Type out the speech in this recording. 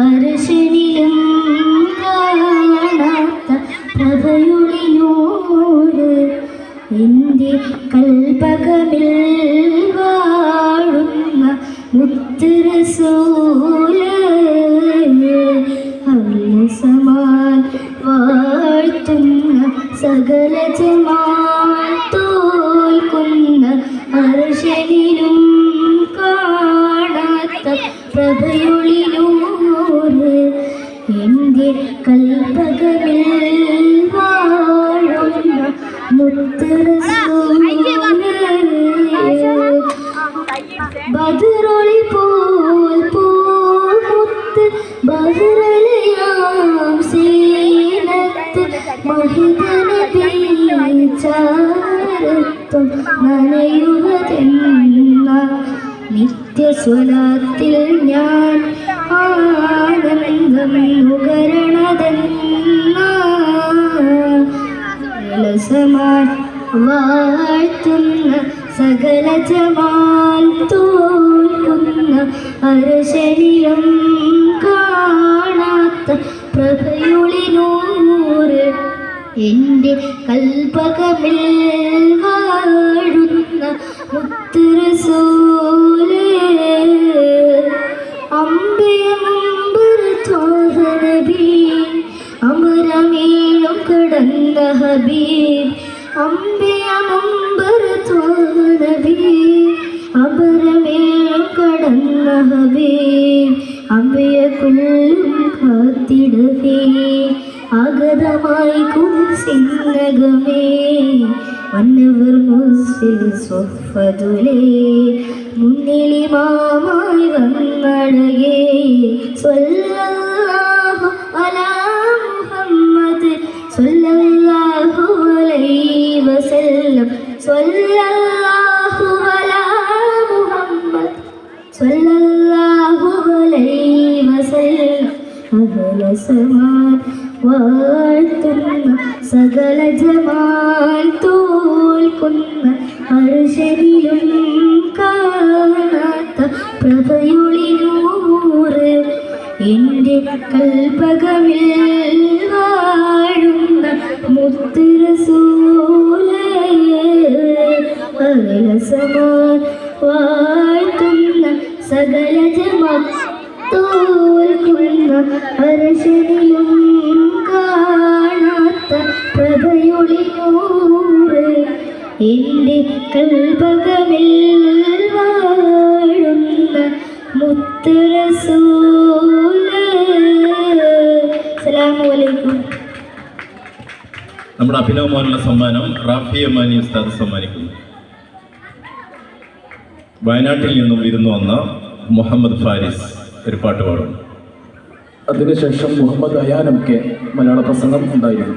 അരശനിലും കാണാത്ത പ്രഭയൊളിനോട് എൻ്റെ കൽപകമിൽ വാഴുന്ന മുത്തുറസൂല് സമാൻ വാഴ്ത്തുന്ന സകല ജമാൽ തോൽക്കുന്ന അർശനിലും കാണാത്ത പ്രഭയൊളിനോട് എൻ്റെ കൽപകമിൽ വാഴുന്ന മുത്തുറസൂല് ബദറൊളി പോൽ പൂമുത്ത് ബദറലയാം സീനത്ത് മഹിതനബീചാരത്വം നനയുവതെന്ന നിത്യസ്വലാത്തിൽ ഞാൻ ആനന്ദം നുകരണതെന്ന ലസമാൻ വാഴ്ത്തുന്ന സകല ജമാൽ തോൽക്കുന്ന അരശനിലും കാണാത്ത പ്രഭയൊളിനൂറ് എൻ്റെ കൽപകമിൽ വാഴുന്ന മുത്തുറസൂല് അമ്പയമമ്പറത്തോഹനബീ അമരമേഴും കടന്ന ഹബീബ് അമ്പയമമ്പറത്തോഹനബീ അമരമേഴും കടന്ന ഹബീബ് അമ്പയെ കൊല്ലും കാത്തിടവേ ആഗതമായി കുരിശിനകമേ വന്നവർ മുസ്ലിം സ്വഫദുലേ മുന്നിലിമാമായി വന്നഴകേ സ്വല്ലല്ലാഹു അലാ മുഹമ്മദ് സ്വല്ലല്ലാഹു അലൈഹി വസല്ലം സ്വല്ലല്ലാഹു അലാ മുഹമ്മദ് സ്വല്ലല്ലാഹു അലൈഹി വസല്ലം അഹ്ലസമാൻ വാഴ്ത്തുന്ന സകല ജമാൽ തോൽക്കുന്ന അർശനിലും കാണാത്ത പ്രഭയൊളിനൂറ് എൻ്റെ കൽപകമിൽ വാഴുന്ന മുത്തുറസൂല് അഹ്ലസമാൻ വാഴ്ത്തുന്ന സകല ജമാൽ തോൽക്കുന്ന അരശനിലും കാണാത്ത പ്രഭയൊളിനൂറ് എൻ്റെ കൽപകമിൽ വാഴുന്ന മുത്തുറസൂല്. അസ്സലാമു അലൈക്കും. നമ്മുടെ അഭിനവമാനുള്ള സമ്മാനം റാഫി അമാനി ഉസ്താദ് സമ്മാനിക്കുന്നു. വയനാട്ടിൽ നിന്നും വിരുന്നു വന്ന മുഹമ്മദ് ഫാരിസ് ഒരു പാട്ട് പാടും. അതിനുശേഷം മുഹമ്മദ് അയാൻ എം കെ മലയാള പ്രസംഗം ഉണ്ടായിരുന്നു.